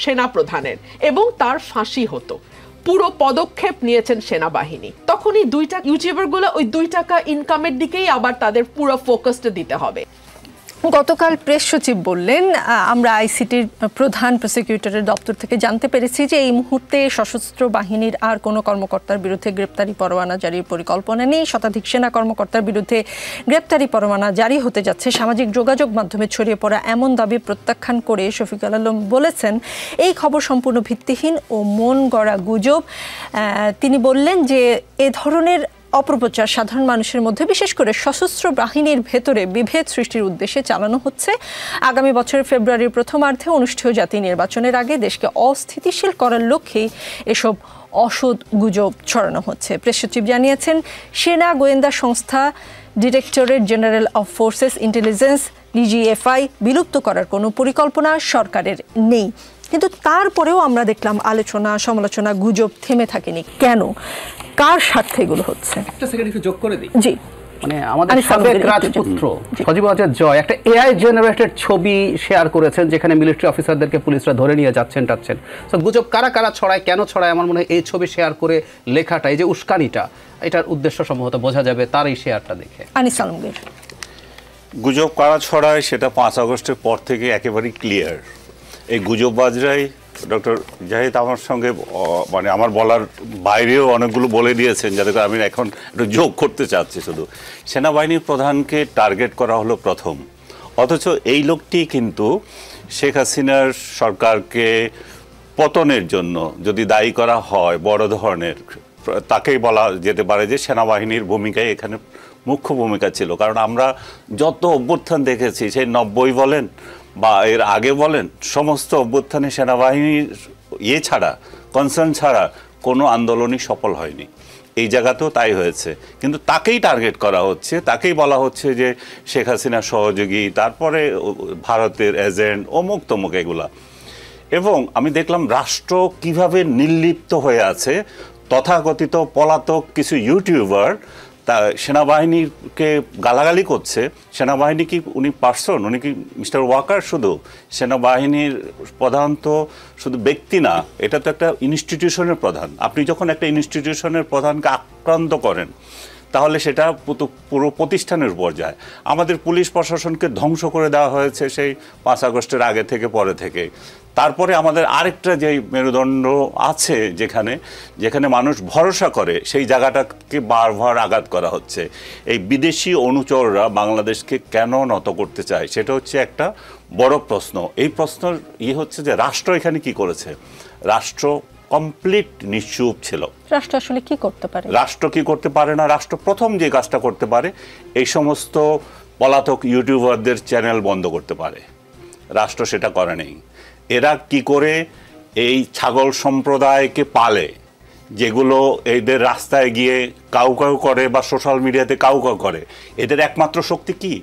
সেনাপ্রধানের এবং তার ফাঁসি হতো। পুরো পদক্ষেপ নিয়েছেন সেনাবাহিনী। তখনই ইউটিউবারগুলো ওই 2 টাকা ইনকামের দিকেই আবার তাদের পুরো ফোকাসটা দিতে হবে। গতকাল প্রেস সচিব বললেন, আমরা আইসিটির প্রধান প্রসিকিউটরের দপ্তর থেকে জানতে পেরেছি যে এই মুহূর্তে সশস্ত্র বাহিনীর আর কোনো কর্মকর্তার বিরুদ্ধে গ্রেপ্তারি পরোয়ানা জারির পরিকল্পনা নেই। শতাধিক সেনা কর্মকর্তার বিরুদ্ধে গ্রেপ্তারি পরোয়ানা জারি হতে যাচ্ছে। সামাজিক যোগাযোগ মাধ্যমে ছড়িয়ে পড়া এমন দাবি প্রত্যাখ্যান করে শফিকুল আলম বলেছেন, এই খবর সম্পূর্ণ ভিত্তিহীন ও মন গড়া গুজব। তিনি বললেন যে এ ধরনের অপপ্রচার সাধারণ মানুষের মধ্যে, বিশেষ করে সশস্ত্র বাহিনীর ভেতরে বিভেদ সৃষ্টির উদ্দেশ্যে চালানো হচ্ছে। আগামী বছরের ফেব্রুয়ারির প্রথমার্ধে অনুষ্ঠেয় জাতীয় নির্বাচনের আগে দেশকে অস্থিতিশীল করার লক্ষ্যেই এসব অসৎ গুজব ছড়ানো হচ্ছে। প্রেস সচিব জানিয়েছেন, সেনা গোয়েন্দা সংস্থা directorate general of forces intelligence DGFI বিলুপ্ত করার কোনো পরিকল্পনা সরকারের নেই। কিন্তু তারপরেও আমরা দেখলাম আলোচনা সমালোচনা, গুজব থেমে থাকেনি। কেন, কার স্বার্থে এগুলো হচ্ছে? একটা সেকেন্ড একটু যোগ করে দিই। জি, মানে আমাদের সাবেক রাজপুত্র সজীবহাজার জয় একটা এআই জেনারেটেড ছবি শেয়ার করেছেন, যেখানে মিলিটারি অফিসারদেরকে পুলিশরা ধরে নিয়ে যাচ্ছেন টাচ্ছেন। তো গুজব কারা কারা ছড়ায়, কেন ছড়ায়, আমার মনে হয় এই ছবি শেয়ার করে লেখাটা, এই যে উস্কানিটা, এটার উদ্দেশ্য সম্ভবত বোঝা যাবে তার এই শেয়ারটা দেখে। আনিস আলমগীর, গুজব কারা ছড়ায় সেটা 5 আগস্টের পর থেকে একেবারেই ক্লিয়ার। এই গুজববাজরাই, ডক্টর জাহিদ আমার সঙ্গে মানে আমার বলার বাইরেও অনেকগুলো বলে দিয়েছেন, যাতে আমি এখন একটু যোগ করতে চাচ্ছি। শুধু সেনাবাহিনীর প্রধানকে টার্গেট করা হলো প্রথম, অথচ এই লোকটি কিন্তু শেখ হাসিনার সরকারকে পতনের জন্য যদি দায়ী করা হয় বড় ধরনের, তাকেই বলা যেতে পারে যে সেনাবাহিনীর ভূমিকায় এখানে মুখ্য ভূমিকা ছিল। কারণ আমরা যত অভ্যুত্থান দেখেছি, সেই 90 বলেন বা এর আগে বলেন, সমস্ত অভ্যুত্থানে সেনাবাহিনীর ছাড়া, কনসার্ন ছাড়া কোনো আন্দোলনই সফল হয়নি। এই জায়গাতেও তাই হয়েছে। কিন্তু তাকেই টার্গেট করা হচ্ছে, তাকেই বলা হচ্ছে যে শেখ হাসিনার সহযোগী, তারপরে ভারতের এজেন্ট, অমুক তমুক এগুলা। এবং আমি দেখলাম রাষ্ট্র কিভাবে নির্লিপ্ত হয়ে আছে। তথাকথিত পলাতক কিছু ইউটিউবার তা সেনাবাহিনীকে গালাগালি করছে। সেনাবাহিনী কি উনি পার্সন, উনি কি মিস্টার ওয়াকার? শুধু সেনাবাহিনীর প্রধান তো শুধু ব্যক্তি না, এটা তো একটা ইনস্টিটিউশনের প্রধান। আপনি যখন একটা ইনস্টিটিউশনের প্রধানকে আক্রান্ত করেন, তাহলে সেটা পুরো প্রতিষ্ঠানের উপর যায়। আমাদের পুলিশ প্রশাসনকে ধ্বংস করে দেওয়া হয়েছে সেই 5 আগস্টের আগে থেকে পরে থেকে। তারপরে আমাদের আরেকটা যেই মেরুদণ্ড আছে, যেখানে মানুষ ভরসা করে, সেই জায়গাটাকে বারবার আঘাত করা হচ্ছে। এই বিদেশি অনুচররা বাংলাদেশকে কেন নত করতে চায়, সেটা হচ্ছে একটা বড় প্রশ্ন। এই প্রশ্নের হচ্ছে যে রাষ্ট্র এখানে কি করেছে। রাষ্ট্র কমপ্লিট নিশ্চুপ ছিল। রাষ্ট্র আসলে কি করতে পারে? রাষ্ট্র কি করতে পারে না। রাষ্ট্র প্রথম যে কাজটা করতে পারে, এই সমস্ত পলাতক ইউটিউবারদের চ্যানেল বন্ধ করতে পারে। রাষ্ট্র সেটা করে নেই। এরা কি করে এই ছাগল সম্প্রদায়কে পালে, যেগুলো এদের রাস্তায় গিয়ে কাউ কাউ করে বা সোশ্যাল মিডিয়াতে কাউ কাউ করে। এদের একমাত্র শক্তি কি?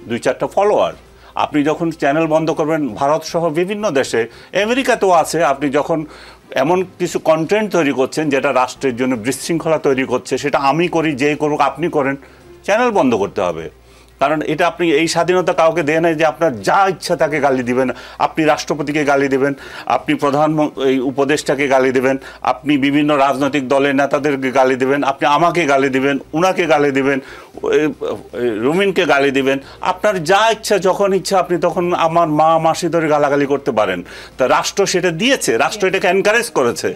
2-4টা ফলোয়ার। আপনি যখন চ্যানেল বন্ধ করবেন, ভারত সহ বিভিন্ন দেশে, আমেরিকাতেও আছে, আপনি যখন এমন কিছু কন্টেন্ট তৈরি করছেন যেটা রাষ্ট্রের জন্য বিশৃঙ্খলা তৈরি করছে, সেটা আমি করি, যেই করুক আপনি করেন, চ্যানেল বন্ধ করতে হবে। কারণ এটা আপনি এই স্বাধীনতা কাউকে দেয় না যে আপনার যা ইচ্ছা তাকে গালি দিবেন। আপনি রাষ্ট্রপতিকে গালি দেবেন, আপনি প্রধানমন্ত্রী উপদেষ্টাকে গালি দেবেন, আপনি বিভিন্ন রাজনৈতিক দলের নেতাদেরকে গালি দেবেন, আপনি আমাকে গালি দিবেন, উনাকে গালি দিবেন, রুমিনকে গালি দিবেন। আপনার যা ইচ্ছা, যখন ইচ্ছা আপনি তখন আমার মা মাসি ধরে গালাগালি করতে পারেন। তা রাষ্ট্র সেটা দিয়েছে, রাষ্ট্র এটাকে এনকারেজ করেছে।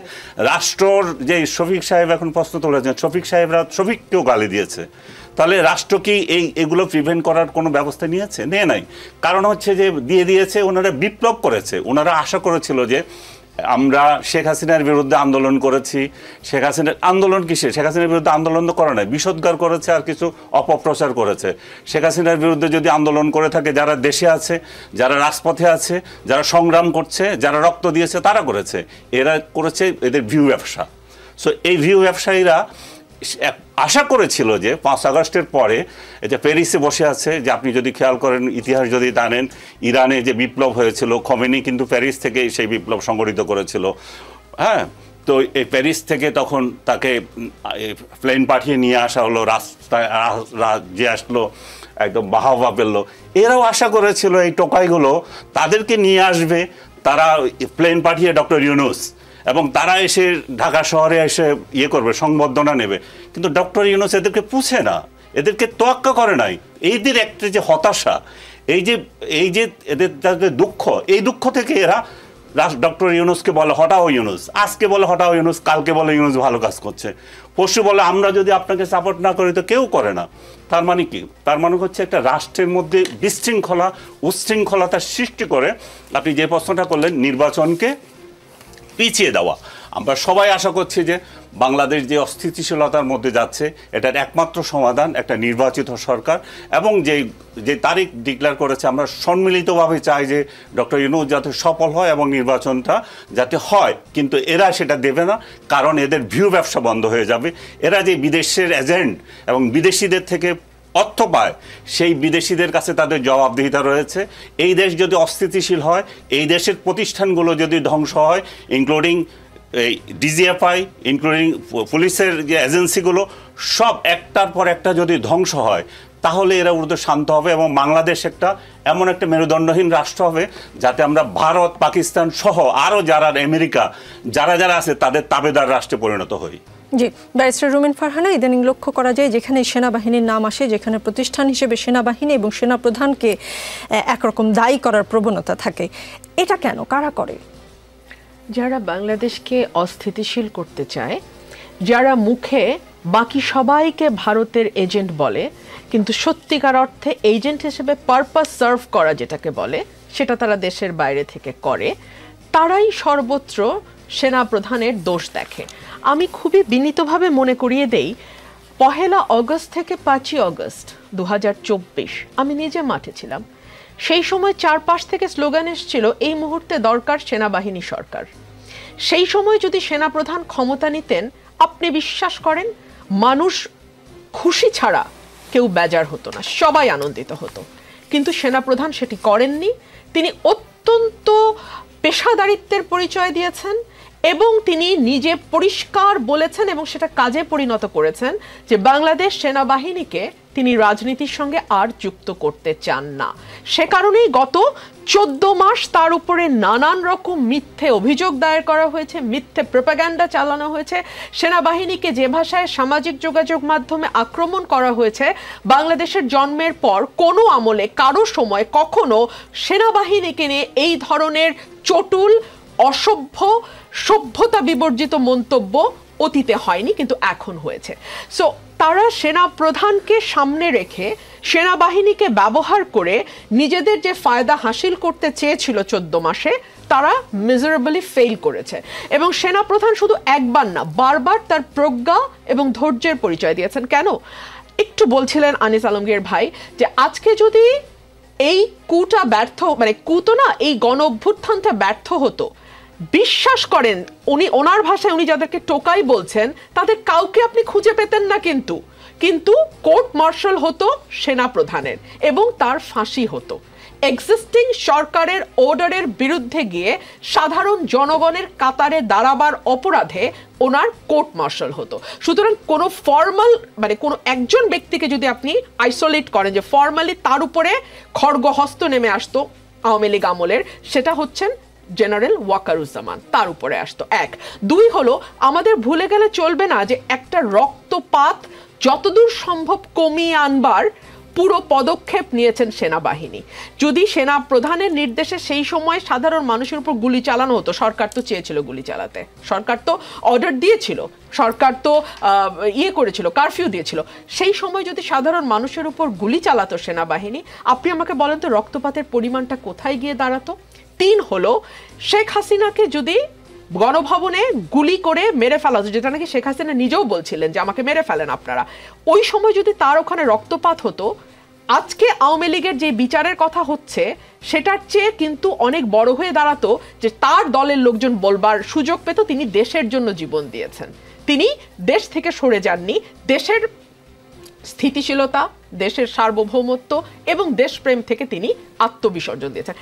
রাষ্ট্রর যে শফিক সাহেব এখন প্রশ্ন তুলেছেন, শফিক সাহেবরা শফিককেও গালি দিয়েছে। তাহলে রাষ্ট্র কি এগুলো প্রিভেন্ট করার কোনো ব্যবস্থা নিয়েছে? নেয় নাই। কারণ হচ্ছে যে দিয়ে দিয়েছে, ওনারা বিপ্লব করেছে। ওনারা আশা করেছিল যে আমরা শেখ হাসিনার বিরুদ্ধে আন্দোলন করেছি। শেখ হাসিনার আন্দোলন কিসে? শেখ হাসিনার বিরুদ্ধে আন্দোলন তো করে নাই, বিষোদ্গার করেছে আর কিছু অপপ্রচার করেছে। শেখ হাসিনার বিরুদ্ধে যদি আন্দোলন করে থাকে, যারা দেশে আছে, যারা রাজপথে আছে, যারা সংগ্রাম করছে, যারা রক্ত দিয়েছে, তারা করেছে। এরা করেছে এদের ভিউ ব্যবসা। সো এই ভিউ ব্যবসায়ীরা আশা করেছিল যে 5 আগস্টের পরে এটা প্যারিসে বসে আছে, যে আপনি যদি খেয়াল করেন, ইতিহাস যদি জানেন, ইরানে যে বিপ্লব হয়েছিল, খোমেনি কিন্তু প্যারিস থেকে সেই বিপ্লব সংগঠিত করেছিল। হ্যাঁ, তো এই প্যারিস থেকে তখন তাকে প্লেন পাঠিয়ে নিয়ে আসা হলো, রাস্তায় যে আসলো, একদম বাহাবা পেল। এরাও আশা করেছিল এই টোকাইগুলো তাদেরকে নিয়ে আসবে, তারা প্লেন পাঠিয়ে ডক্টর ইউনূস এবং তারা এসে ঢাকা শহরে এসে করবে, সংবর্ধনা নেবে, কিন্তু ডক্টর ইউনূস এদেরকে পুছে না, এদেরকে তোয়াক্কা করে নাই। এইদের একটা যে হতাশা, এই যে এদের তাদের দুঃখ, এই দুঃখ থেকে এরা ডক্টর ইউনূসকে বলে হটাও ইউনূস, আজকে বলে হটাও ইউনূস, কালকে বলে ইউনূস ভালো কাজ করছে, পরশু বলে আমরা যদি আপনাকে সাপোর্ট না করি তো কেউ করে না। তার মানে কি? তার মানে হচ্ছে একটা রাষ্ট্রের মধ্যে বিশৃঙ্খলা, উচ্ছৃঙ্খলতার সৃষ্টি করে আপনি যে প্রশ্নটা করলেন নির্বাচনকে পিছিয়ে দেওয়া। আমরা সবাই আশা করছি যে বাংলাদেশ যে অস্থিতিশীলতার মধ্যে যাচ্ছে এটার একমাত্র সমাধান একটা নির্বাচিত সরকার, এবং যে তারিখ ডিক্লেয়ার করেছে আমরা সম্মিলিতভাবে চাই যে ডক্টর ইউনূস যাতে সফল হয় এবং নির্বাচনটা যাতে হয়, কিন্তু এরা সেটা দেবে না, কারণ এদের ভিউ ব্যবসা বন্ধ হয়ে যাবে। এরা যে বিদেশের এজেন্ট এবং বিদেশিদের থেকে অর্থ পায়, সেই বিদেশিদের কাছে তাদের জবাবদিহিতা রয়েছে। এই দেশ যদি অস্থিতিশীল হয়, এই দেশের প্রতিষ্ঠানগুলো যদি ধ্বংস হয়, ইনক্লুডিং এই ডিজিএফআই, ইনক্লুডিং পুলিশের যে এজেন্সিগুলো, সব একটার পর একটা যদি ধ্বংস হয়, তাহলে এরা উর্দু শান্ত হবে এবং বাংলাদেশ এমন একটা মেরুদণ্ডহীন রাষ্ট্র হবে যাতে আমরা ভারত, পাকিস্তান সহ আরও যারা আমেরিকা যারা আছে তাদের তাবেদার রাষ্ট্রে পরিণত হই। জি, ব্যারিস্টার রুমিন ফারহানা, ইদানিং লক্ষ্য করা যায় যেখানে সেনাবাহিনীর নাম আসে, যেখানে প্রতিষ্ঠান হিসেবে সেনাবাহিনী এবং সেনাপ্রধানকে একরকম দায়ী করার প্রবণতা থাকে, এটা কেন, কারা করে? যারা বাংলাদেশকে অস্থিতিশীল করতে চায়, যারা মুখে বাকি সবাইকে ভারতের এজেন্ট বলে, কিন্তু সত্যিকার অর্থে এজেন্ট হিসেবে পারপাস সার্ভ করা যেটাকে বলে সেটা তারা দেশের বাইরে থেকে করে, তারাই সর্বত্র সেনাপ্রধানের দোষ দেখে। আমি খুবই বিনীতভাবে মনে করিয়ে দেই, 1 অগস্ট থেকে 5 অগস্ট 2024 আমি নিজে মাঠে ছিলাম। সেই সময় চারপাশ থেকে স্লোগান এসেছিল এই মুহূর্তে দরকার সেনাবাহিনী সরকার। সেই সময় যদি সেনাপ্রধান ক্ষমতা নিতেন, আপনি বিশ্বাস করেন মানুষ খুশি ছাড়া কেউ বেজার হতো না, সবাই আনন্দিত হতো। কিন্তু সেনাপ্রধান সেটি করেননি। তিনি অত্যন্ত পেশাদারিত্বের পরিচয় দিয়েছেন এবং তিনি নিজে পরিষ্কার বলেছেন এবং সেটা কাজে পরিণত করেছেন যে বাংলাদেশ সেনাবাহিনীকে তিনি রাজনীতির সঙ্গে আর যুক্ত করতে চান না। সে কারণেই গত 14 মাস তার উপরে নানান রকম মিথ্যে অভিযোগ দায়ের করা হয়েছে, মিথ্যে প্রোপাগান্ডা চালানো হয়েছে, সেনাবাহিনীকে যে ভাষায় সামাজিক যোগাযোগ মাধ্যমে আক্রমণ করা হয়েছে। বাংলাদেশের জন্মের পর কোনো আমলে কারো সময় কখনো সেনাবাহিনীকে নিয়ে এই ধরনের চটুল, অসভ্য, সভ্যতা বিবর্জিত মন্তব্য অতীতে হয়নি, কিন্তু এখন হয়েছে। সো তারা সেনাপ্রধানকে সামনে রেখে সেনাবাহিনীকে ব্যবহার করে নিজেদের যে ফায়দা হাসিল করতে চেয়েছিল 14 মাসে, তারা মিজারেবলি ফেল করেছে। এবং সেনাপ্রধান শুধু একবার না, বারবার তার প্রজ্ঞা এবং ধৈর্যের পরিচয় দিয়েছেন। কেন? একটু বলছিলেন আনিস আলমগীর ভাই যে আজকে যদি এই কুটা ব্যর্থ, মানে কুতো না, এই গণ অভ্যুত্থানটা ব্যর্থ হতো, বিশ্বাস করেন ওনার ভাষায় উনি যাদেরকে টোকাই বলছেন তাদের কাউকে আপনি খুঁজে পেতেন না, কিন্তু কোর্ট মার্শাল হতো সেনাপ্রধানের এবং তার ফাঁসি হতো। এক্সিস্টিং সরকারের অর্ডারের বিরুদ্ধে গিয়ে সাধারণ জনগণের কাতারে দাঁড়াবার অপরাধে ওনার কোর্ট মার্শাল হতো। সুতরাং কোনো ফর্মাল, মানে কোনো একজন ব্যক্তিকে যদি আপনি আইসোলেট করেন যে ফর্মালি তার উপরে খড়গহস্ত নেমে আসতো আওয়ামী লীগ আমলের, সেটা হচ্ছেন জেনারেল ওয়াকারুজ্জামান, তার উপরে আসতো। 1, 2 হলো আমাদের ভুলে গেলে চলবে না যে একটা রক্তপাত যতদূর সম্ভব কমিয়ে আনবার পুরো পদক্ষেপ নিয়েছেন সেনাবাহিনী। যদি সেনা প্রধানের নির্দেশে সেই সময় সাধারণ মানুষের উপর গুলি চালানো হতো, সরকার তো চেয়েছিল গুলি চালাতে, সরকার তো অর্ডার দিয়েছিল, সরকার তো করেছিল, কারফিউ দিয়েছিল, সেই সময় যদি সাধারণ মানুষের উপর গুলি চালাতো সেনাবাহিনী, আপনি আমাকে বলেন তো রক্তপাতের পরিমাণটা কোথায় গিয়ে দাঁড়াতো? 3 হলো শেখ হাসিনাকে যদি গণভবনে গুলি করে মেরে ফেলা হতো, যেটা নাকি শেখ হাসিনা নিজেও বলছিলেন যে আমাকে মেরে ফেলেন আপনারা, ওই সময় যদি তার ওখানে রক্তপাত হতো, আজকে আওয়ামী লীগের যে বিচারের কথা হচ্ছে সেটার চেয়ে কিন্তু অনেক বড় হয়ে দাঁড়াতো যে তার দলের লোকজন বলবার সুযোগ পেত তিনি দেশের জন্য জীবন দিয়েছেন, তিনি দেশ থেকে সরে যাননি, দেশের স্থিতিশীলতা, দেশের সার্বভৌমত্ব এবং দেশপ্রেম থেকে তিনি আত্মবিসর্জন দিয়েছেন।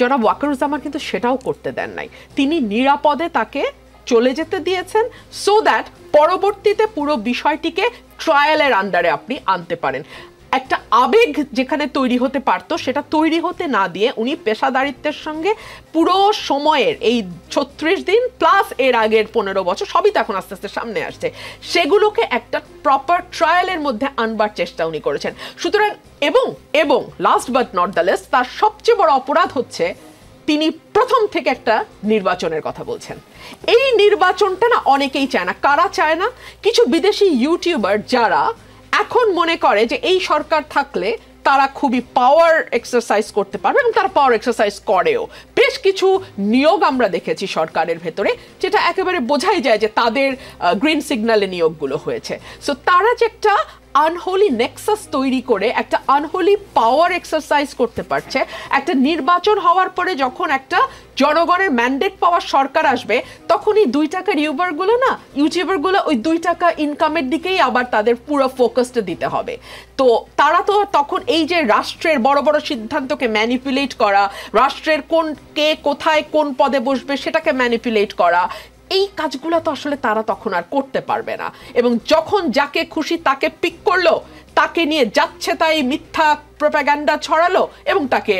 জনাব ওয়াকারুজ্জামান কিন্তু সেটাও করতে দেন নাই, তিনি নিরাপদে তাকে চলে যেতে দিয়েছেন সো দ্যাট পরবর্তীতে পুরো বিষয়টিকে ট্রায়ালের আন্ডারে আপনি আনতে পারেন। একটা আবেগ যেখানে তৈরি হতে পারতো সেটা তৈরি হতে না দিয়ে উনি পেশাদারিত্বের সঙ্গে পুরো সময়ের এই 36 দিন প্লাস এর আগের 15 বছর সবই তো এখন আস্তে আস্তে সামনে আসছে, সেগুলোকে একটা প্রপার ট্রায়ালের মধ্যে আনবার চেষ্টা উনি করেছেন। সুতরাং এবং last but not the least, তার সবচেয়ে বড় অপরাধ হচ্ছে তিনি প্রথম থেকে একটা নির্বাচনের কথা বলছেন। এই নির্বাচনটা না অনেকেই চায় না। কারা চায় না? কিছু বিদেশি ইউটিউবার যারা এখন মনে করে যে এই সরকার থাকলে তারা খুবই পাওয়ার এক্সারসাইজ করতে পারবে, এবং তারা পাওয়ার এক্সারসাইজ করেও। বেশ কিছু নিয়োগ আমরা দেখেছি সরকারের ভেতরে, যেটা একেবারে বোঝাই যায় যে তাদের গ্রিন সিগন্যালে নিয়োগগুলো হয়েছে। সো তারা যে একটা আনহোলি নেক্সাস তৈরি করে একটা আনহোলি পাওয়ার এক্সারসাইজ করতে পারছে, একটা নির্বাচন হওয়ার পরে যখন একটা জনগণের ম্যান্ডেট পাওয়ার সরকার আসবে, তখন এই 2 টাকার ইউটিউবারগুলো ওই 2 টাকা ইনকামের দিকেই আবার তাদের পুরো ফোকাসটা দিতে হবে। তো তারা তো তখন এই যে রাষ্ট্রের বড় বড় সিদ্ধান্তকে ম্যানিপুলেট করা, রাষ্ট্রের কে কোথায় কোন পদে বসবে সেটাকে ম্যানিপুলেট করা, এই কাজগুলো তো আসলে তারা তখন আর করতে পারবে না। এবং যখন যাকে খুশি তাকে পিক করলো, তাকে নিয়ে যাচ্ছে তাই মিথ্যা প্রোপাগান্ডা ছড়ালো এবং তাকে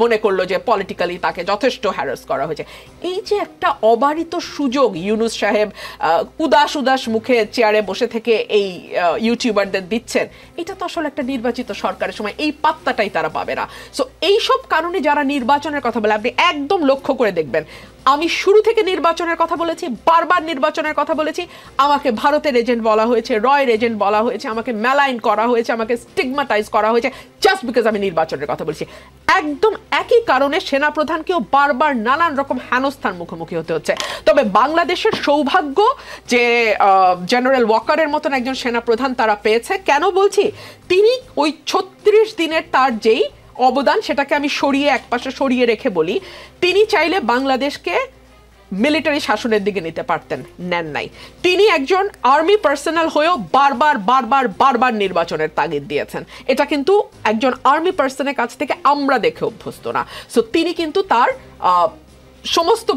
মনে করলো যে পলিটিক্যালি তাকে যথেষ্ট হ্যারাস করা হয়েছে। এই যে একটা অবারিত সুযোগ ইউনূস সাহেব উদাস মুখে চেয়ারে বসে থেকে এই ইউটিউবারদের দিচ্ছেন, এটা তো আসলে একটা নির্বাচিত সরকারের সময় এই পাত্তাটাই তারা পাবে না। সো এইসব কারণে যারা নির্বাচনের কথা বলে, আপনি একদম লক্ষ্য করে দেখবেন, আমি শুরু থেকে নির্বাচনের কথা বলেছি, বারবার নির্বাচনের কথা বলেছি। আমাকে ভারতের এজেন্ট বলা হয়েছে, রয়ের এজেন্ট বলা হয়েছে, আমাকে ম্যালাইন করা হয়েছে, আমাকে স্টিগমাটাইজ করা হয়েছে জাস্ট বিকজ আমি নির্বাচনের কথা বলছি। একদম একই কারণে সেনাপ্রধানকেও বারবার নানান রকম হেনস্থার মুখোমুখি হতে হচ্ছে। তবে বাংলাদেশের সৌভাগ্য যে জেনারেল ওয়াকারের মতন একজন সেনাপ্রধান তারা পেয়েছে। কেন বলছি? তিনি ওই 36 দিনের তার যেই অবদান, সেটাকে আমি একপাশে সরিয়ে রেখে বলি, তিনি চাইলে বাংলাদেশকে মিলিটারি শাসনের দিকে নিতে পারতেন, নেন নাই। তিনি একজন আর্মি পার্সোনাল হয়েও বারবার নির্বাচনের তাগিদ দিয়েছেন। এটা কিন্তু একজন আর্মি পার্সনের কাছ থেকে আমরা দেখে অভ্যস্ত না। সো তিনি কিন্তু তার সমস্ত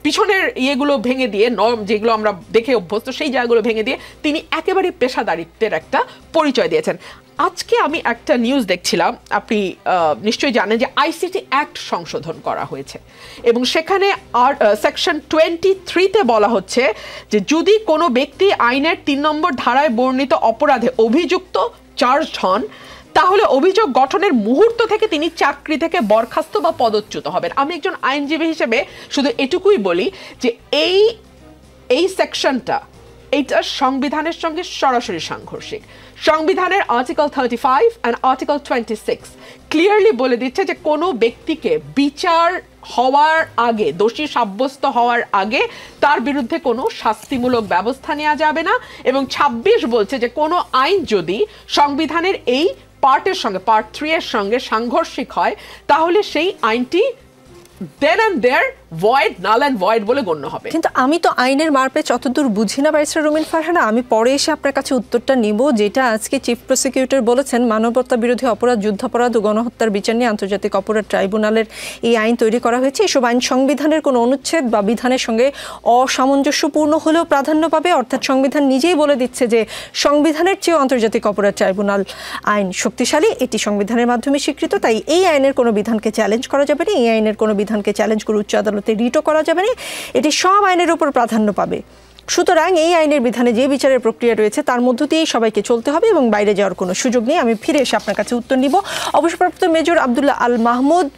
পিছনের ইয়েগুলো ভেঙে দিয়ে, নর্ম যেগুলো আমরা দেখে অভ্যস্ত সেই জায়গাগুলো ভেঙে দিয়ে তিনি একেবারে পেশাদারিত্বের একটা পরিচয় দিয়েছেন। আজকে আমি একটা নিউজ দেখছিলাম, আপনি নিশ্চয়ই জানেন যে আইসিটি অ্যাক্ট সংশোধন করা হয়েছে এবং সেখানে সেকশন 23-তে বলা হচ্ছে যে যদি কোনো ব্যক্তি আইনের 3 নম্বর ধারায় বর্ণিত অপরাধে অভিযুক্ত চার্জ হন, তাহলে অভিযোগ গঠনের মুহূর্ত থেকে তিনি চাকরি থেকে বরখাস্ত বা পদচ্যুত হবেন। আমি একজন আইনজীবী হিসেবে শুধু এটুকুই বলি যে এই সেকশনটা এইটা সংবিধানের সঙ্গে সরাসরি সাংঘর্ষিক। সংবিধানের আর্টিকেল 35 অ্যান্ড আর্টিকেল 26 ক্লিয়ারলি বলে দিচ্ছে যে কোনো ব্যক্তিকে বিচার হওয়ার আগে, দোষী সাব্যস্ত হওয়ার আগে তার বিরুদ্ধে কোনো শাস্তিমূলক ব্যবস্থা নেওয়া যাবে না। এবং 26 বলছে যে কোনো আইন যদি সংবিধানের এই পার্টের সঙ্গে, পার্ট 3 এর সঙ্গে সাংঘর্ষিক হয়, তাহলে সেই আইনটি then and there void, null and void বলে গণ্য হবে। কিন্তু আমি তো আইনের মারপেচ যতদূর বুঝি না ব্যারিস্টার রুমিন ফারহানা, আমি পরে এসে আপনার কাছে উত্তরটা নিব। যেটা আজকে চিফ প্রসিকিউটর বলেছেন, মানবতা বিরোধী অপরাধ, যুদ্ধাপরাধ ও গণহত্যার বিচার নিয়ে আন্তর্জাতিক অপরাধ ট্রাইব্যুনালের এই আইন তৈরি করা হয়েছে। এসব আইন সংবিধানের কোনো অনুচ্ছেদ বা বিধানের সঙ্গে অসামঞ্জস্যপূর্ণ হলেও প্রাধান্য পাবে। অর্থাৎ সংবিধান নিজেই বলে দিচ্ছে যে সংবিধানের চেয়েও আন্তর্জাতিক অপরাধ ট্রাইব্যুনাল আইন শক্তিশালী, এটি সংবিধানের মাধ্যমে স্বীকৃত। তাই এই আইনের কোনো বিধানকে চ্যালেঞ্জ করা যাবে না, এই আইনের কোনো বিধানকে চ্যালেঞ্জ করে উচ্চ আদালতে রিটও করা যাবে না, এটি সব আইনের উপর প্রাধান্য পাবে। সুতরাং এই আইনের বিধানে যে বিচারের প্রক্রিয়া রয়েছে তার মধ্য দিয়েই সবাইকে চলতে হবে এবং বাইরে যাওয়ার কোনো সুযোগ নেই। আমি ফিরে এসে আপনার কাছে উত্তর নিব। অবসরপ্রাপ্ত মেজর আব্দুল্লাহ আল মাহমুদ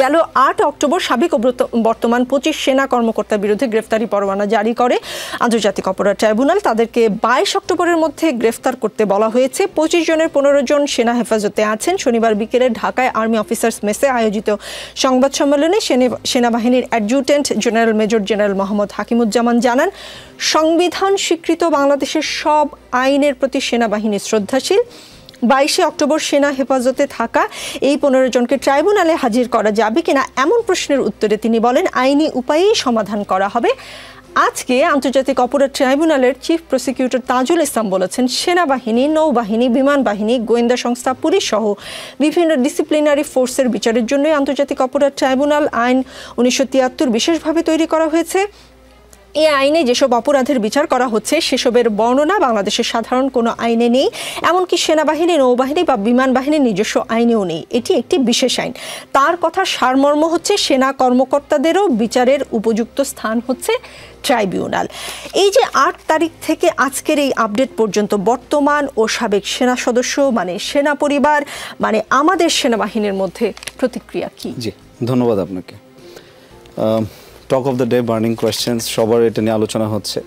গেল 8 অক্টোবর সাবেক ও বর্তমান 25 সেনা কর্মকর্তার বিরুদ্ধে গ্রেফতারি পরোয়ানা জারি করে আন্তর্জাতিক অপরাধ ট্রাইব্যুনাল। তাদেরকে 22 অক্টোবরের মধ্যে গ্রেফতার করতে বলা হয়েছে। 25 জনের 15 জন সেনা হেফাজতে আছেন। শনিবার বিকেলে ঢাকায় আর্মি অফিসার্স মেসে আয়োজিত সংবাদ সম্মেলনে সেনাবাহিনীর adjutant general major general Mohammad Hakimuzzaman জানান, সংবিধান স্বীকৃত বাংলাদেশের সব আইনের প্রতি সেনাবাহিনী শ্রদ্ধাশীল। 22 অক্টোবর সেনা হেফাজতে থাকা এই 15 জনকে ট্রাইব্যুনালে হাজির করা যাবে কিনা এমন প্রশ্নের উত্তরে তিনি বলেন, আইনি উপায়েই সমাধান করা হবে। আজকে আন্তর্জাতিক অপরাধ ট্রাইব্যুনালের চিফ প্রসিকিউটর তাজুল ইসলাম বলেছেন, সেনাবাহিনী, নৌবাহিনী, বিমান বাহিনী, গোয়েন্দা সংস্থা, পুলিশ সহ বিভিন্ন ডিসিপ্লিনারি ফোর্সের বিচারের জন্যই আন্তর্জাতিক অপরাধ ট্রাইব্যুনাল আইন 1973 বিশেষভাবে তৈরি করা হয়েছে। এই আইনে যেসব অপরাধের বিচার করা হচ্ছে সেসবের বর্ণনা বাংলাদেশের সাধারণ কোনো আইনে নেই, এমনকি সেনাবাহিনী, নৌবাহিনী বা বিমান বাহিনীর নিজস্ব আইনেও নেই। এটি একটি বিশেষ আইন। তার কথা সারমর্ম হচ্ছে সেনা কর্মকর্তাদেরও বিচারের উপযুক্ত স্থান হচ্ছে ট্রাইব্যুনাল। এই যে 8 তারিখ থেকে আজকের এই আপডেট পর্যন্ত বর্তমান ও সাবেক সেনা সদস্য মানে সেনা পরিবার মানে আমাদের সেনাবাহিনীর মধ্যে প্রতিক্রিয়া কি? জি, ধন্যবাদ আপনাকে। Talk of the day, burning questions, সবার এটা নিয়ে আলোচনা হচ্ছে।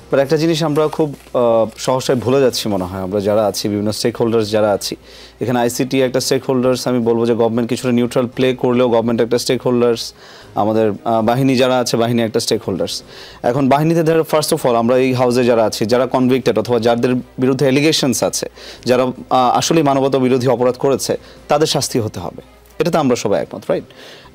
বাট একটা জিনিস আমরা খুব সহসায় ভুলে যাচ্ছি মনে হয়, আমরা যারা আছি, বিভিন্ন স্টেক হোল্ডার্স যারা আছি এখানে, আইসিটি একটা স্টেক হোল্ডার্স, আমি বলবো যে গভর্নমেন্ট কিছুটা নিউট্রাল প্লে করলেও গভর্নমেন্ট একটা স্টেক হোল্ডার্স, আমাদের বাহিনী যারা আছে বাহিনী একটা স্টেক হোল্ডার্স। এখন বাহিনীতে ধরো ফার্স্ট অফ অল আমরা এই হাউসে যারা আছি, যারা কনভিক্টেড অথবা যাদের বিরুদ্ধে এলিগেশনস আছে, যারা আসলেই মানবতা বিরোধী অপরাধ করেছে, তাদের শাস্তি হতে হবে, এটাতে আমরা সবাই একমত, রাইট?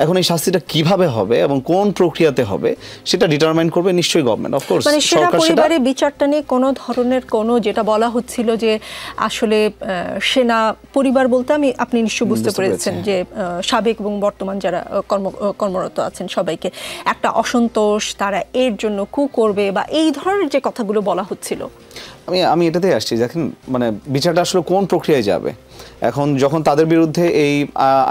এখন এই শাস্তিটা কিভাবে হবে এবং কোন প্রক্রিয়াতে হবে সেটা ডিটারমাইন করবে নিশ্চয়ই গভর্নমেন্ট। অফকোর্স মানে সেনা পরিবারের বিচারটা নিয়ে কোনো ধরনের কোনো যেটা বলা হচ্ছিল যে আসলে সেনা পরিবার বলতে আপনি নিশ্চয়ই বুঝতে পেরেছেন যে সাবেক এবং বর্তমান যারা কর্মরত আছেন সবাইকে একটা অসন্তোষ, তারা এর জন্য কু করবে বা এই ধরনের যে কথাগুলো বলা হচ্ছিল। আমি এটাতেই আসছি, দেখেন মানে বিচারটা আসলে কোন প্রক্রিয়ায় যাবে। এখন যখন তাদের বিরুদ্ধে এই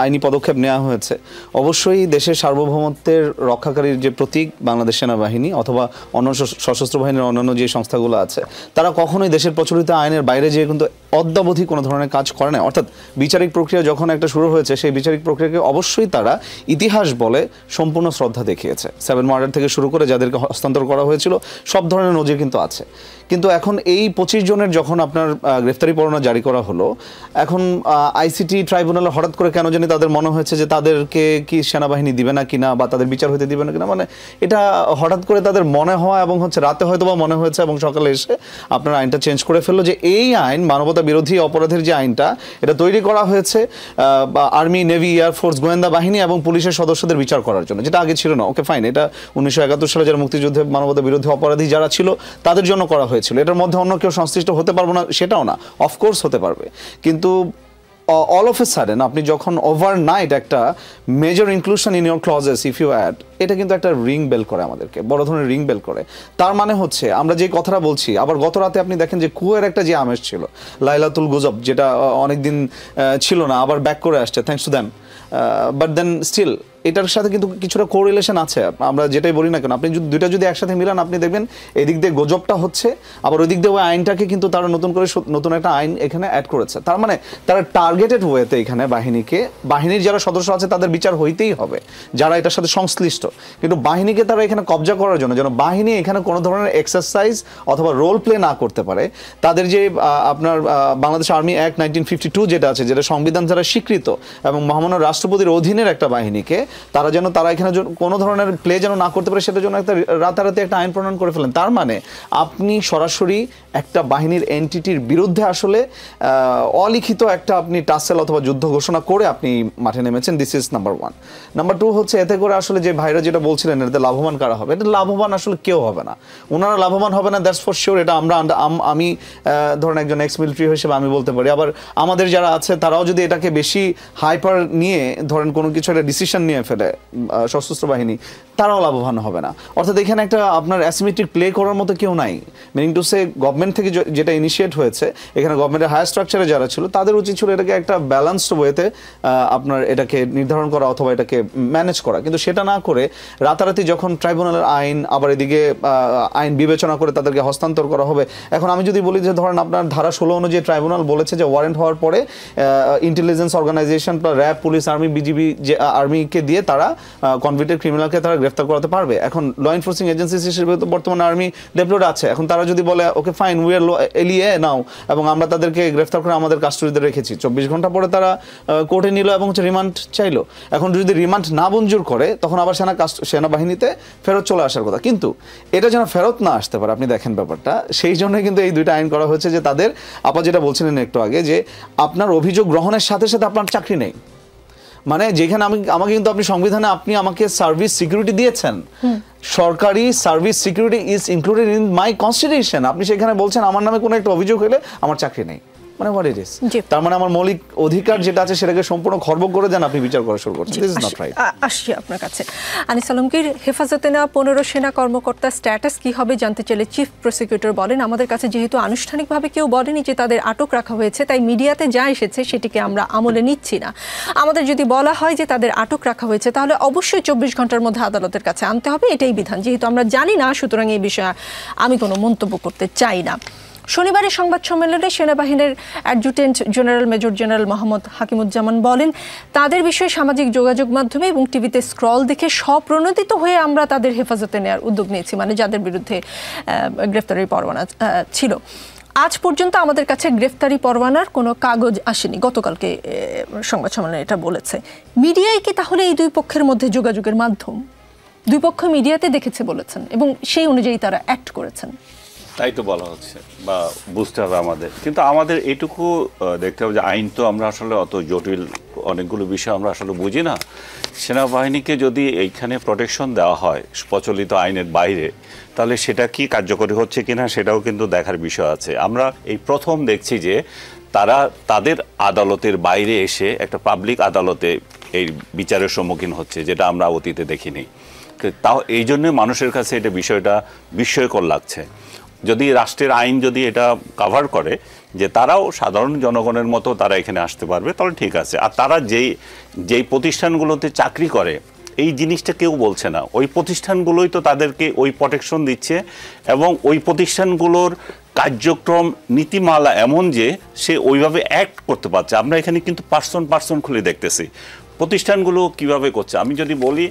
আইনি পদক্ষেপ নেওয়া হয়েছে, অবশ্যই দেশের সার্বভৌমত্বের রক্ষাকারীর যে প্রতীক বাংলাদেশ সেনাবাহিনী অথবা অন্য সশস্ত্র বাহিনীর অন্যান্য যে সংস্থাগুলো আছে, তারা কখনোই দেশের প্রচলিত আইনের বাইরে যেয়ে কিন্তু অদ্যাবধি কোনো ধরনের কাজ করে না। অর্থাৎ বিচারিক প্রক্রিয়া যখন একটা শুরু হয়েছে, সেই বিচারিক প্রক্রিয়াকে অবশ্যই তারা ইতিহাস বলে সম্পূর্ণ শ্রদ্ধা দেখিয়েছে। 7 মার্ডার থেকে শুরু করে যাদেরকে হস্তান্তর করা হয়েছিল সব ধরনের নজির কিন্তু আছে। কিন্তু এখন এই 25 জনের যখন আপনার গ্রেফতারি পরোয়ানা জারি করা হলো, এখন আইসিটি ট্রাইব্যুনালে হঠাৎ করে কেন জানি তাদের মনে হয়েছে যে তাদেরকে কি সেনাবাহিনী দিবে না কিনা বা তাদের বিচার হতে দিবে না কিনা, মানে এটা হঠাৎ করে তাদের মনে হওয়া এবং হচ্ছে রাতে হয়তো বা মনে হয়েছে এবং সকালে এসে আপনার আইনটা চেঞ্জ করে ফেললো যে এই আইন মানবতা বিরোধী অপরাধের যে আইনটা এটা তৈরি করা হয়েছে আর্মি, নেভি, এয়ারফোর্স, গোয়েন্দা বাহিনী এবং পুলিশের সদস্যদের বিচার করার জন্য, যেটা আগে ছিল না। ওকে ফাইন, এটা 1971 সালে যারা মুক্তিযুদ্ধে মানবতা বিরোধী অপরাধী যারা ছিল তাদের জন্য করা হয়েছিল। এটার মধ্যে অন্য কেউ সংশ্লিষ্ট হতে পারবো না সেটাও না, অফকোর্স হতে পারবে। কিন্তু অল অফ এ সাডেন আপনি যখন ওভারনাইট একটা major inclusion in your clauses if you add, এটা কিন্তু একটা রিং বেল করে আমাদেরকে, বড় ধরনের রিং বেল করে। তার মানে হচ্ছে আমরা যে কথাটা বলছি, আবার গত রাতে আপনি দেখেন যে কুয়ের একটা যে আমেজ ছিল, লাইলাতুল গুজব, যেটা অনেকদিন ছিল না, আবার ব্যাক করে আসছে, thanks to them. But then still এটার সাথে কিন্তু কিছুটা কোরিলেশন আছে। আমরা যেটাই বলি না কেন, আপনি দুইটা যদি একসাথে মিলান, আপনি দেখবেন এদিক দিয়ে গুজবটা হচ্ছে, আবার ওই দিক দিয়ে ওই আইনটাকে কিন্তু তারা নতুন করে নতুন একটা আইন এখানে অ্যাড করেছে। তার মানে তারা টার্গেটেড ওয়েতে এখানে বাহিনীর যারা সদস্য আছে তাদের বিচার হইতেই হবে, যারা এটার সাথে সংশ্লিষ্ট। কিন্তু বাহিনীকে তারা এখানে কবজা করার জন্য, যেন বাহিনী এখানে কোনো ধরনের এক্সারসাইজ অথবা রোল প্লে না করতে পারে, তাদের যে আপনার বাংলাদেশ আর্মি অ্যাক্ট 1952 যেটা আছে, যেটা সংবিধান দ্বারা স্বীকৃত এবং মহামান্য রাষ্ট্রপতির অধীনের একটা বাহিনীকে তারা এখানে কোনো ধরনের প্লে যেন না করতে পারে, সেটার জন্য একটা রাতারাতি একটা আইন প্রণয়ন করে ফেলেন। তার মানে আপনি সরাসরি একটা বাহিনীর এন্টিটির বিরুদ্ধে আসলে অলিখিত একটা আপনি টাসেল অথবা যুদ্ধ ঘোষণা করে আপনি মাঠে নেমেছেন। This is number 1। নাম্বার 2 হচ্ছে এতে করে আসলে যে ভাইরা যেটা বলছিলেন এতে লাভবান কারা হবে, এটা লাভবান আসলে কেউ হবে না, ওনারা লাভবান হবে না, দ্যাটস ফর শিওর। এটা আমি ধরেন একজন এক্স মিলিটারি হিসেবে আমি বলতে পারি। আবার আমাদের যারা আছে তারাও যদি এটাকে বেশি হাইপার নিয়ে ধরেন কোনো কিছু একটা ডিসিশন নিয়ে ফেলে সশস্ত্র বাহিনী, তারাও লাভবান হবে না। অর্থাৎ এখানে একটা আপনার অ্যাসিমেট্রিক প্লে করার মতো কেউ নাই। মিনিং টু সে গভর্নমেন্ট থেকে যেটা ইনিশিয়েট হয়েছে, এখানে গভর্নমেন্টের হায়ার স্ট্রাকচারে যারা ছিল তাদের উচিত ছিল এটাকে একটা ব্যালেন্সড ওয়েতে আপনার এটাকে নির্ধারণ করা অথবা এটাকে ম্যানেজ করা। কিন্তু সেটা না করে রাতারাতি যখন ট্রাইব্যুনালের আইন, আবার এদিকে আইন বিবেচনা করে তাদেরকে হস্তান্তর করা হবে। এখন আমি যদি বলি যে ধরেন আপনার ধারা 16 অনুযায়ী ট্রাইব্যুনাল বলেছে যে ওয়ারেন্ট হওয়ার পরে intelligence organisation, RAB, police, army, BGB, যে আর্মিকে দিয়ে তারা কনভিক্টেড ক্রিমিনালকে তারা গ্রেফতার করাতে পারবে। এখন ল এনফোর্সিং এজেন্সিস হিসেবে তো বর্তমানে আর্মি ডেপ্লয়েড আছে। এখন তারা যদি বলে ওকে ফাইন, উই আর এলিয়ে নাও, এবং আমরা তাদেরকে গ্রেফতার করে আমাদের কাস্টডিতে রেখেছি, 24 ঘন্টা পরে তারা কোর্টে নিল এবং রিমান্ড চাইলো। এখন যদি রিমান্ড না মঞ্জুর করে তখন আবার সেনাবাহিনীতে ফেরত চলে আসার কথা। কিন্তু এটা যেন ফেরত না আসতে পারে, আপনি দেখেন ব্যাপারটা, সেই জন্য কিন্তু এই দুইটা আইন করা হয়েছে যে তাদের আপা যেটা বলছিলেন একটু আগে, যে আপনার অভিযোগ গ্রহণের সাথে সাথে আপনার চাকরি নেই। মানে যেখানে আমাকে কিন্তু আপনি সংবিধানে আপনি আমাকে সার্ভিস সিকিউরিটি দিয়েছেন, সরকারি service security is included in my constitution, আপনি সেখানে বলছেন আমার নামে কোনো একটা অভিযোগ হলে আমার চাকরি নেই। মানে হোয়াট ইট ইজ। তার মানে আমার মৌলিক অধিকার যেটা আছে সেটাকে সম্পূর্ণ খর্ব করে দেন আপনি বিচার করা শুরু করছেন। This is not right. আসছি আপনার কাছে। আনিস আলমগীর, হেফাজতে নেওয়া 15 সেনা কর্মকর্তার স্ট্যাটাস কি হবে জানতে চাইলে চিফ প্রসিকিউটর বলেন, আমাদের কাছে যেহেতু আনুষ্ঠানিকভাবে কেউ বলেনি যে তাদের আটক রাখা হয়েছে, তাই মিডিয়াতে যা এসেছে সেটিকে আমরা আমলে নিচ্ছি না। আমাদের যদি বলা হয় যে তাদের আটক রাখা হয়েছে তাহলে অবশ্যই 24 ঘন্টার মধ্যে আদালতের কাছে আনতে হবে, এটাই বিধান। যেহেতু আমরা জানি না, সুতরাং এই বিষয়ে আমি কোনো মন্তব্য করতে চাই না। শনিবারের সংবাদ সম্মেলনে সেনাবাহিনীর adjutant general major general Mohammad Hakimuzzaman বলেন, তাদের বিষয়ে সামাজিক যোগাযোগ মাধ্যমে এবং টিভিতে স্ক্রল দেখে স্বপ্রণোদিত হয়ে আমরা তাদের হেফাজতে নেওয়ার উদ্যোগ নিয়েছি, মানে যাদের বিরুদ্ধে গ্রেফতারি পরোয়ানা ছিল। আজ পর্যন্ত আমাদের কাছে গ্রেফতারি পরোয়ানার কোনো কাগজ আসেনি, গতকালকে সংবাদ সম্মেলনে এটা বলেছে। মিডিয়ায় কি তাহলে এই দুই পক্ষের মধ্যে যোগাযোগের মাধ্যম? দুই পক্ষ মিডিয়াতে দেখেছে বলেছেন এবং সেই অনুযায়ী তারা অ্যাক্ট করেছেন, তাই তো বলা হচ্ছে বা বুঝতে হবে আমাদের। কিন্তু আমাদের এটুকু দেখতে হবে যে আইন তো আমরা আসলে অত জটিল অনেকগুলো বিষয় আমরা আসলে বুঝি না। সেনাবাহিনীকে যদি এইখানে প্রোটেকশন দেওয়া হয় প্রচলিত আইনের বাইরে, তাহলে সেটা কি কার্যকরী হচ্ছে কিনা সেটাও কিন্তু দেখার বিষয় আছে। আমরা এই প্রথম দেখছি যে তারা তাদের আদালতের বাইরে এসে একটা পাবলিক আদালতে এই বিচারের সম্মুখীন হচ্ছে, যেটা আমরা অতীতে দেখিনি। তাও এই জন্য মানুষের কাছে এটা বিষয়টা বিস্ময়কর লাগছে। যদি রাষ্ট্রের আইন যদি এটা কভার করে যে তারাও সাধারণ জনগণের মতো তারা এখানে আসতে পারবে, তাহলে ঠিক আছে। আর তারা যেই প্রতিষ্ঠানগুলোতে চাকরি করে এই জিনিসটা কেউ বলছে না, ওই প্রতিষ্ঠানগুলোই তো তাদেরকে ওই প্রোটেকশন দিচ্ছে এবং ওই প্রতিষ্ঠানগুলোর কার্যক্রম নীতিমালা এমন যে সে ওইভাবে অ্যাক্ট করতে পারছে। আমরা এখানে কিন্তু পার্সন খুলে দেখতেছি প্রতিষ্ঠানগুলো কিভাবে করছে। আমি যদি বলি,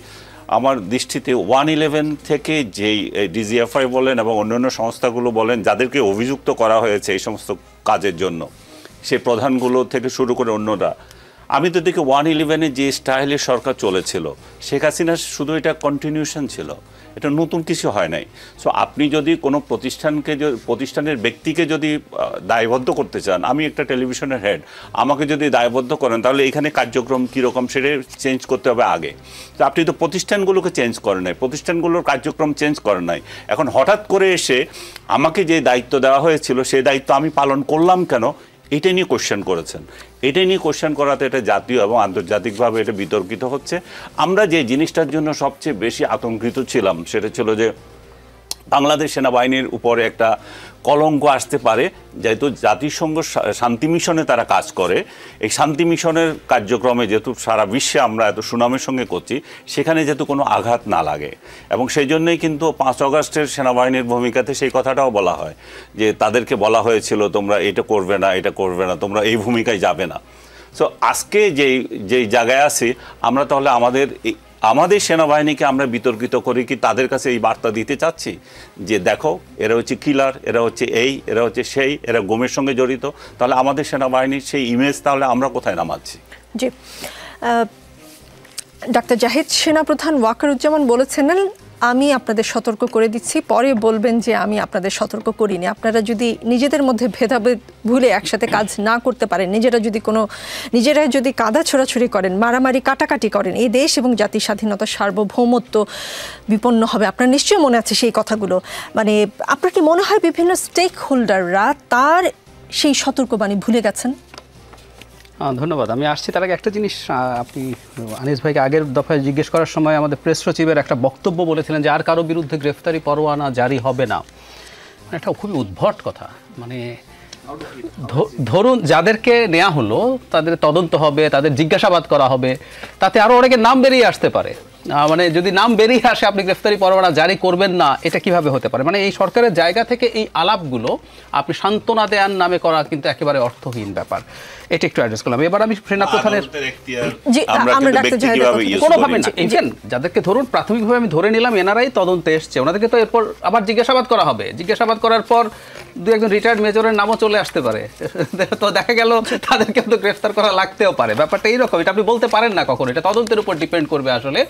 আমার দৃষ্টিতে 111 থেকে যেই ডিজিএফআই বলেন এবং অন্যান্য সংস্থাগুলো বলেন যাদেরকে অভিযুক্ত করা হয়েছে এই সমস্ত কাজের জন্য, সেই প্রধানগুলো থেকে শুরু করে অন্যরা, আমি তো দেখি 111-এ যে স্টাইলে সরকার চলেছিল, শেখ হাসিনার শুধু এটা কন্টিনিউশন ছিল, এটা নতুন কিছু হয় নাই। সো আপনি যদি কোনো প্রতিষ্ঠানের ব্যক্তিকে যদি দায়বদ্ধ করতে চান, আমি একটা টেলিভিশনের হেড, আমাকে যদি দায়বদ্ধ করেন তাহলে এখানে কার্যক্রম কীরকম সেটা চেঞ্জ করতে হবে আগে। তো আপনি তো প্রতিষ্ঠানগুলোকে চেঞ্জ করেন নাই, প্রতিষ্ঠানগুলোর কার্যক্রম চেঞ্জ করেন নাই। এখন হঠাৎ করে এসে আমাকে যে দায়িত্ব দেওয়া হয়েছিল সেই দায়িত্ব আমি পালন করলাম কেন, এটা নিয়ে কোশ্চেন করেছেন। এটা নিয়ে কোশ্চেন করাতে এটা জাতীয় এবং আন্তর্জাতিকভাবে এটা বিতর্কিত হচ্ছে। আমরা যে জিনিসটার জন্য সবচেয়ে বেশি আতঙ্কিত ছিলাম সেটা ছিল যে বাংলাদেশ সেনাবাহিনীর উপরে একটা কলঙ্ক আসতে পারে, যেহেতু জাতিসংঘ শান্তি মিশনে তারা কাজ করে। এই শান্তি মিশনের কার্যক্রমে যেহেতু সারা বিশ্বে আমরা এত সুনামের সঙ্গে করছি, সেখানে যেহেতু কোনো আঘাত না লাগে, এবং সেই জন্যই কিন্তু 5 আগস্টের সেনাবাহিনীর ভূমিকাতে সেই কথাটাও বলা হয় যে তাদেরকে বলা হয়েছিল তোমরা এটা করবে না, এটা করবে না, তোমরা এই ভূমিকায় যাবে না। সো আজকে যেই জায়গায় আছি আমরা, তাহলে আমাদের সেনাবাহিনীকে আমরা বিতর্কিত করি কি তাদের কাছে এই বার্তা দিতে চাচ্ছি যে দেখো এরা হচ্ছে কিলার, এরা হচ্ছে এরা হচ্ছে সেই, এরা গুমের সঙ্গে জড়িত, তাহলে আমাদের সেনাবাহিনীর সেই ইমেজ তাহলে আমরা কোথায় নামাচ্ছি? জি, ডাক্তার জাহিদ, সেনাপ্রধান ওয়াকারুজ্জামান বলেছেন, আমি আপনাদের সতর্ক করে দিচ্ছি, পরে বলবেন যে আমি আপনাদের সতর্ক করিনি। আপনারা যদি নিজেদের মধ্যে ভেদাভেদ ভুলে একসাথে কাজ না করতে পারেন, নিজেরা যদি কাদা ছোড়াছুড়ি করেন, মারামারি কাটাকাটি করেন, এই দেশ এবং জাতির স্বাধীনতা সার্বভৌমত্ব বিপন্ন হবে। আপনার নিশ্চয়ই মনে আছে সেই কথাগুলো। মানে আপনার কি মনে হয় বিভিন্ন স্টেক হোল্ডাররা তার সেই সতর্কবাণী ভুলে গেছেন? ধন্যবাদ। আমি আসছি তার আগে একটা জিনিস, আপনি আনিস ভাইকে আগের দফায় জিজ্ঞেস করার সময় আমাদের প্রেস সচিবের একটা বক্তব্য বলেছিলেন যে আর কারো বিরুদ্ধে গ্রেফতারি পরোয়ানা জারি হবে না। এটা খুবই উদ্ভট কথা। মানে ধরুন যাদেরকে নেওয়া হলো তাদের তদন্ত হবে, তাদের জিজ্ঞাসাবাদ করা হবে, তাতে আরও অনেকের নাম বেরিয়ে আসতে পারে। মানে যদি নাম বেরিয়ে আসে আপনি গ্রেফতারি পরোয়ানা জারি করবেন না, এটা কিভাবে হতে পারে? মানে এই সরকারের জায়গা থেকে এই আলাপগুলো আপনি সান্ত্বনা দেওয়ার নামে করা কিন্তু একেবারে অর্থহীন ব্যাপার। এটা একটু অ্যাড্রেস করলাম। এবার আমি সেনাপ্রধানের কোনোভাবে না, ইভেন যাদেরকে ধরুন প্রাথমিকভাবে আমি ধরে নিলাম এনারাই তদন্তে এসছে, ওনাদেরকে তো এরপর আবার জিজ্ঞাসাবাদ করা হবে। জিজ্ঞাসাবাদ করার পর 2-1 রিটায়ার্ড মেজরের নামও চলে আসতে পারে, তো দেখা গেল তাদেরকে তো গ্রেফতার করা লাগতেও পারে। ব্যাপারটা এইরকম, এটা আপনি বলতে পারেন না কখন, এটা তদন্তের উপর ডিপেন্ড করবে আসলে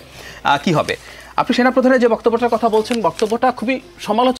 কি হবে। আপনি সেনাপ্রধানের যে বক্তব্যটার কথা বলছেন, বক্তব্যটা খুবই সমালোচনা